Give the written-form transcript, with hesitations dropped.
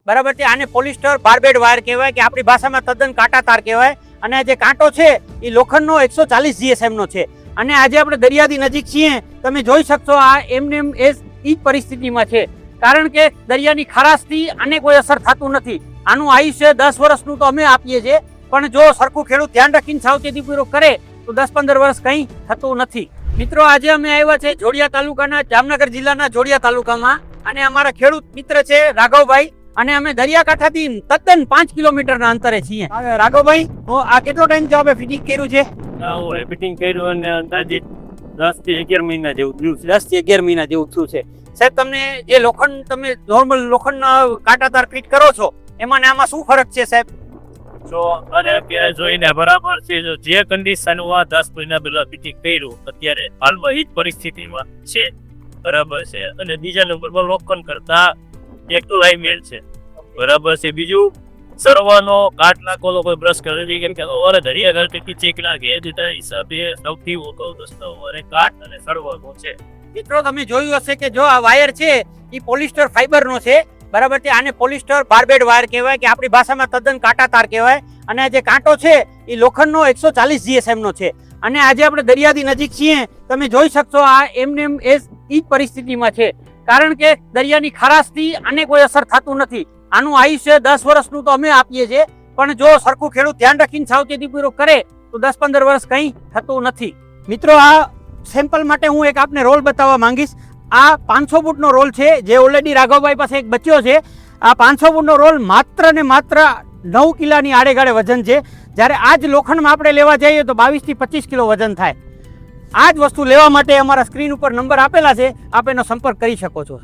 બરાબર છે। આને પોલિસ્ટર બાર્બેડ વાયર કહેવાય કે આપણી ભાષામાં તદ્દન કાંટા તાર કહેવાય। અને જે કાંટો છે એ લોખંડનો 140 GSM નો છે। અને આજે આપણે દરિયાથી નજીક છીએ, તમે જોઈ શકશો આ એમને એ જ પરિસ્થિતિમાં છે, કારણ કે દરિયાની ખારાશથી આને કોઈ અસર થતું નથી। આનું આયુષ્ય 10 વર્ષનું તો અમે આપીએ છીએ, પણ જો સરખું ખેડૂત ધ્યાન રાખીને સાવચેતીપૂર્વક કરે તો 10-15 વર્ષ કંઈ થતું નથી। મિત્રો, આજે અમે આવ્યા છે જોડિયા તાલુકાના, જામનગર જિલ્લાના જોડિયા તાલુકામાં, અને અમારા ખેડૂત મિત્ર છે રાઘવભાઈ, અને અમે દરિયાકાંઠાથી તદ્દન 5 કિલોમીટરના અંતરે છીએ। રાઘવભાઈ, આ કેટલો ટાઈમ થી આપણે ફિટિંગ કર્યું છે? ફિટિંગ કર્યું અને અંદાજિત 10 થી 11 મહિના જેવું થયું છે। 10 થી 11 મહિના જેવું થયું છે। સાહેબ, તમને જે લોખંડ, તમે નોર્મલ લોખંડના કાંટા તાર ફિટ કરો છો, એમાં ને આમાં શું ફરક છે સાહેબ? જો અને અત્યારે જોઈને બરાબર છે, જે કન્ડિશનમાં 10 મહિના પહેલા ફિટિંગ કર્યું, અત્યારે હાલમાં એ જ પરિસ્થિતિમાં છે, બરાબર છે। અને બીજા નંબરમાં લોખંડ કરતા એક તો લાઈમેલ છે, બરાબર છે। બીજું સરવાનો કાટ નાખો કોઈ બ્રશ કરી, કેમ કે ઓરે દરિયા ઘાટથી ચેક લાગે તેના હિસાબે સૌથી મોટો દસ્તો ઓરે કાટ અને સરવાનો છે। મિત્રો, તમે જોયું હશે કે જો આ વાયર છે એ પોલિસ્ટર ફાઈબરનો છે, બરાબર છે। આને પોલિસ્ટર બાર્બેડ વાયર કહેવાય કે આપણી ભાષામાં તદ્દન કાંટા તાર કહેવાય। અને જે કાંટો છે એ લોખંડનો 140 GSM નો છે। અને આજે આપણે દરિયાથી નજીક છીએ, તમે જોઈ શકશો આ એમને એ જ પરિસ્થિતિમાં છે, કારણ કે દરિયાની ખારાશથી આને કોઈ અસર થતું નથી। આનું આયુષ્ય 10 વર્ષનું તો અમે આપીએ છીએ, પણ જો સરખું ખેડૂત ધ્યાન રાખીને સાવચેતીપૂર્વક કરે તો 10-15 વર્ષ કંઈ થતું નથી। મિત્રો, આ સેમ્પલ માટે હું એક આપને રોલ બતાવવા માંગીશ। આ 500 ફૂટનો રોલ છે, જે ઓલરેડી રાઘવભાઈ પાસે એક બચ્યો છે। આ 500 ફૂટનો રોલ માત્ર ને માત્ર 9 કિલાની આડેગાળે વજન છે, જ્યારે આ જ લોખંડમાં આપણે લેવા જઈએ તો 22 થી 25 કિલો વજન થાય। આ જ વસ્તુ લેવા માટે અમારા સ્ક્રીન ઉપર નંબર આપેલા છે, આપ એનો સંપર્ક કરી શકો છો।